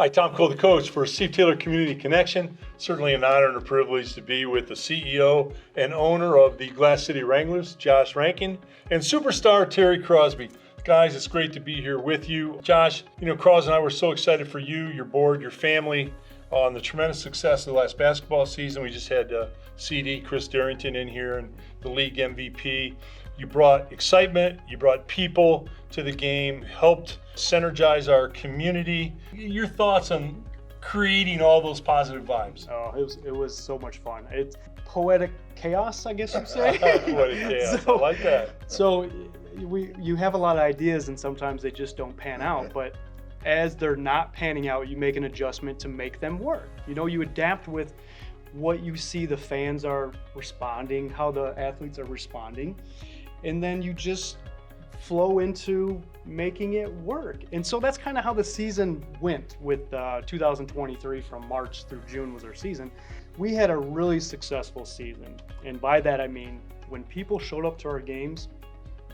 Hi, Tom Cole, the coach for Steve Taylor Community Connection. Certainly an honor and a privilege to be with the CEO and owner of the Glass City Wranglers, Josh Radtkin, and superstar Terry Crosby. Guys, it's great to be here with you. Josh, Cros and I were so excited for you, your board, your family on the tremendous success of the last basketball season. We just had CD, Chris Darrington, in here, and the league MVP. You brought excitement, you brought people to the game, helped synergize our community. Your thoughts on creating all those positive vibes? Oh, it was so much fun. It's poetic chaos, I guess you'd say. Poetic chaos, I like that. So you have a lot of ideas and sometimes they just don't pan out, but as they're not panning out, you make an adjustment to make them work. You adapt with what you see the fans are responding, how the athletes are responding, and then you just flow into making it work. And so that's kind of how the season went with 2023. From March through June was our season. We had a really successful season. And by that I mean, when people showed up to our games,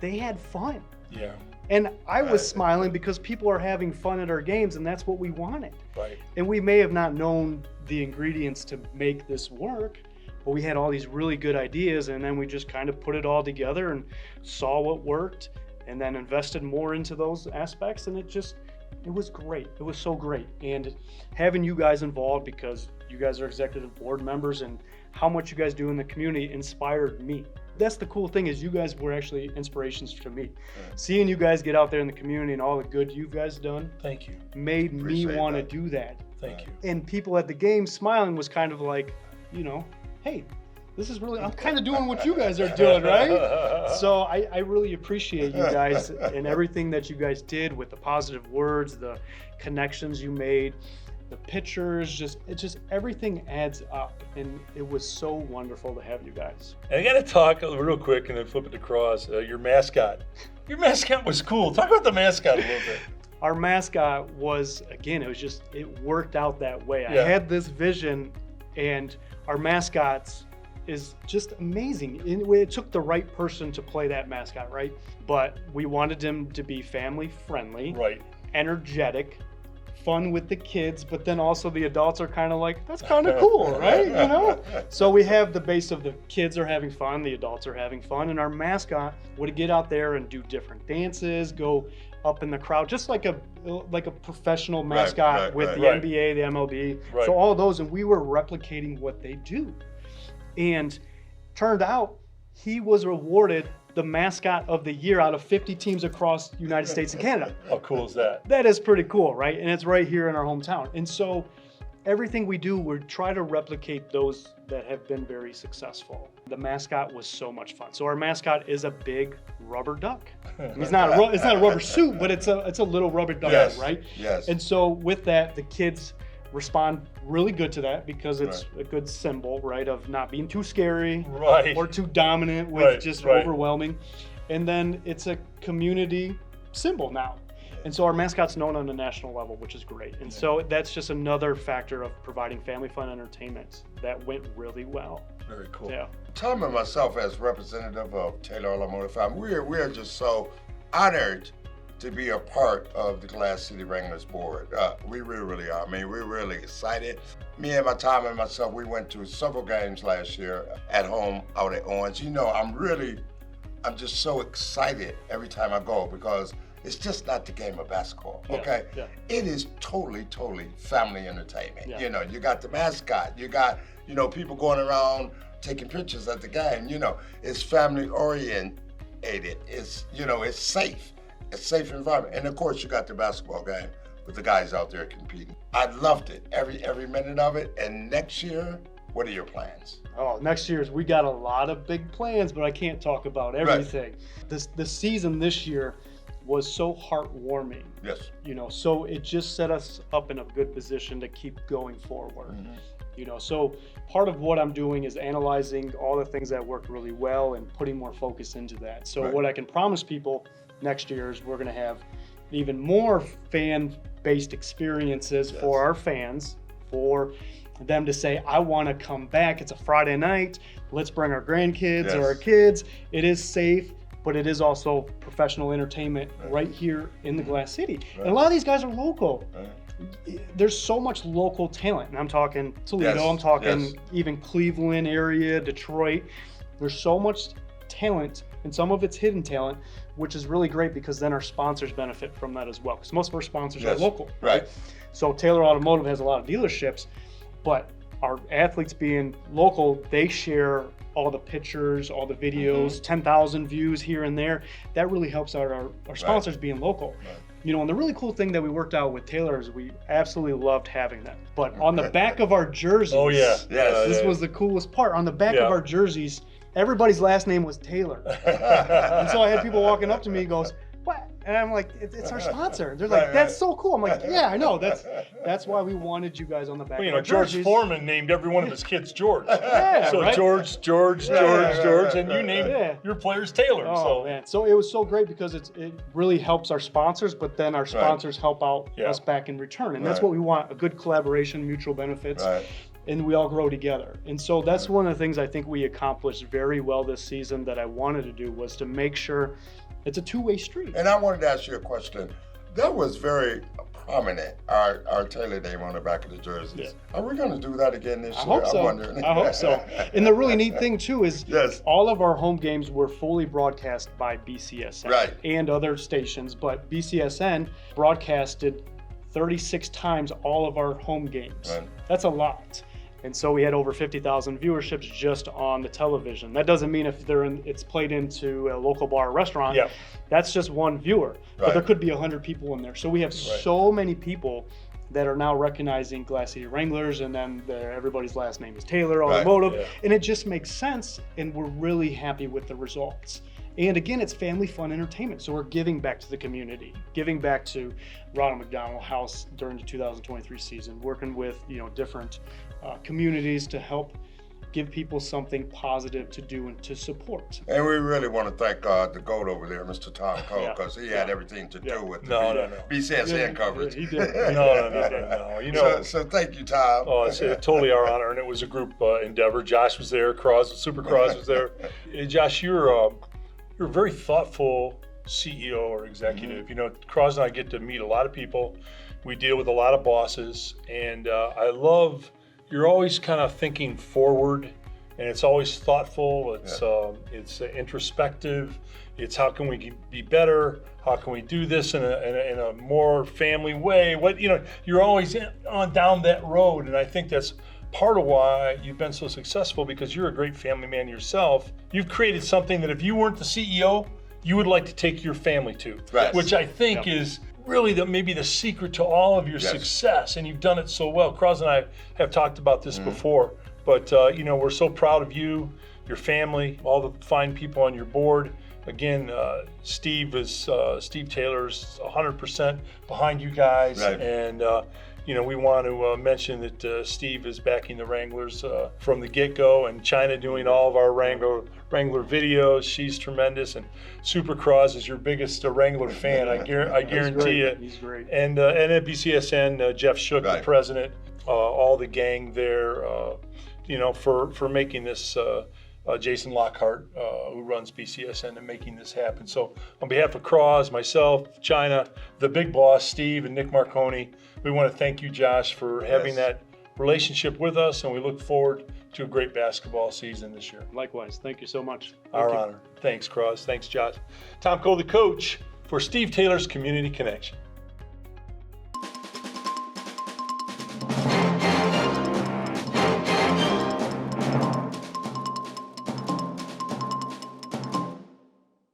they had fun. Yeah. And I was smiling because people are having fun at our games, and that's what we wanted. Right. And we may have not known the ingredients to make this work, but we had all these really good ideas, and then we just kind of put it all together and saw what worked, and then invested more into those aspects, and it was great. It was so great. And having you guys involved, because you guys are executive board members, and how much you guys do in the community inspired me. That's the cool thing, is you guys were actually inspirations to me. Seeing you guys get out there in the community and all the good you guys done, thank you, made me want to do that. Thank you. And people at the game smiling was kind of like, hey, this is really, I'm kind of doing what you guys are doing, right? So I really appreciate you guys and everything that you guys did with the positive words, the connections you made, the pictures, everything adds up, and it was so wonderful to have you guys. And I got to talk real quick and then flip it to Cross. Your mascot. Your mascot was cool. Talk about the mascot a little bit. Our mascot was, again, it worked out that way. Yeah. I had this vision, and our mascots is just amazing. It took the right person to play that mascot, right? But we wanted him to be family friendly, right, energetic, fun with the kids, but then also the adults are kind of like, that's kind of cool, right? So we have the base of the kids are having fun, the adults are having fun, and our mascot would get out there and do different dances, go up in the crowd, just like a professional mascot with the NBA, the MLB. Right. So all those, and we were replicating what they do. And turned out he was awarded the mascot of the year out of 50 teams across the United States and Canada. How cool is that? That is pretty cool, right? And it's right here in our hometown. And so everything we do, we try to replicate those that have been very successful. The mascot was so much fun. So our mascot is a big rubber duck. It's not a rubber suit, but it's a little rubber duck, yes, right? Yes. And so with that, the kids respond really good to that, because it's a good symbol, right, of not being too scary, or too dominant with overwhelming. And then it's a community symbol now. And so our mascot's known on a national level, which is great. And so that's just another factor of providing family fun entertainment that went really well. Very cool. Yeah. Tom and myself, as representative of Taylor Automotive, we're just so honored to be a part of the Glass City Wranglers board. We really are. I mean, we're really excited. Me and Tom and myself, we went to several games last year at home out at Orange. I'm just so excited every time I go, because it's just not the game of basketball, okay? Yeah. It is totally family entertainment. Yeah. You got the mascot, you got, people going around taking pictures at the game, it's family oriented. It's, it's safe. It's a safe environment. And of course you got the basketball game with the guys out there competing. I loved it, every minute of it. And next year, what are your plans? Oh, next year's, we got a lot of big plans, but I can't talk about everything. Right. The season this year was so heartwarming. Yes. So it just set us up in a good position to keep going forward. Mm-hmm. So part of what I'm doing is analyzing all the things that worked really well and putting more focus into that. So what I can promise people next year is we're going to have even more fan-based experiences for our fans, for them to say, I want to come back. It's a Friday night. Let's bring our grandkids or our kids. It is safe, but it is also professional entertainment right here in the Glass City. And a lot of these guys are local. there's so much local talent, and I'm talking Toledo, Yes, I'm talking yes. even Cleveland area, Detroit. There's so much talent, and some of it's hidden talent, which is really great because then our sponsors benefit from that as well. Because most of our sponsors Yes, are local, right. So Taylor Automotive has a lot of dealerships, but our athletes being local, they share all the pictures, all the videos, 10,000 views here and there. That really helps out our sponsors being local. Right. You know, and the really cool thing that we worked out with Taylor is we absolutely loved having them. But on the back of our jerseys, Oh yeah. Yes. this was the coolest part. On the back Yeah. of our jerseys, everybody's last name was Taylor. And so I had people walking up to me and goes, "What?" And I'm like, it's our sponsor. They're like, Right, "That's right. so cool." I'm like, "Yeah, I know. That's why we wanted you guys on the back Well, you of know, our George jerseys." Foreman named every one of his kids George. Yeah, So right? George, right, and you named Yeah. your players Taylor. Oh so man, so it was so great because it really helps our sponsors, but then our sponsors help out Yeah. us back in return, and that's Right. what we want: a good collaboration, mutual benefits, Right. and we all grow together. And so that's one of the things I think we accomplished very well this season that I wanted to do was to make sure it's a two-way street. And I wanted to ask you a question. That was very prominent, our Taylor name on the back of the jerseys. Are we going to do that again this I year? hope so. I'm wondering. I hope so. And the really neat thing too is Yes. all of our home games were fully broadcast by BCSN Right. and other stations, but BCSN broadcasted 36 times all of our home games. Right. That's a lot. And so we had over 50,000 viewerships just on the television. That doesn't mean if it's played into a local bar or restaurant, Yeah. that's just one viewer. But Right. there could be 100 people in there. So we have so many people that are now recognizing Glass City Wranglers, and then everybody's last name is Taylor Right. Automotive. Yeah. And it just makes sense, and we're really happy with the results. And again, it's family fun entertainment. So we're giving back to the community, giving back to Ronald McDonald House during the 2023 season, working with different communities to help give people something positive to do and to support. And we really want to thank the GOAT over there, Mr. Tom Cole, Yeah. because he had everything to do with the No. BCSN coverage. Yeah, he did. No. You know, So thank you, Tom. oh, it's totally our honor, and it was a group endeavor. Josh was there, Super Cross was there. Josh, you're a very thoughtful CEO or executive. You know, Cross and I get to meet a lot of people. We deal with a lot of bosses, and I love you're always kind of thinking forward, and it's always thoughtful. It's introspective. It's how can we be better? How can we do this in a more family way? You're always on down that road, and I think that's part of why you've been so successful, because you're a great family man yourself. You've created something that if you weren't the CEO, you would like to take your family to, Right. which I think is really maybe the secret to all of your success, and you've done it so well. Cross and I have talked about this before, but we're so proud of you, your family, all the fine people on your board. Again, Steve Taylor's 100% behind you guys, Right. and we want to mention that Steve is backing the Wranglers from the get-go, and China doing all of our Wrangler videos. She's tremendous, and Supercross is your biggest Wrangler fan. I guarantee you. He's great. And at BCSN, Jeff Shook, the Right. president, all the gang there, for making this. Jason Lockhart, who runs BCSN, and making this happen. So on behalf of Cross, myself, China, the big boss, Steve, and Nick Marconi, we want to thank you, Josh, for having that relationship with us, and we look forward to a great basketball season this year. Likewise. Thank you so much. Our Thank you. honor. Thanks, Cross. Thanks, Josh. Tom Cole, the coach for Steve Taylor's Community Connection.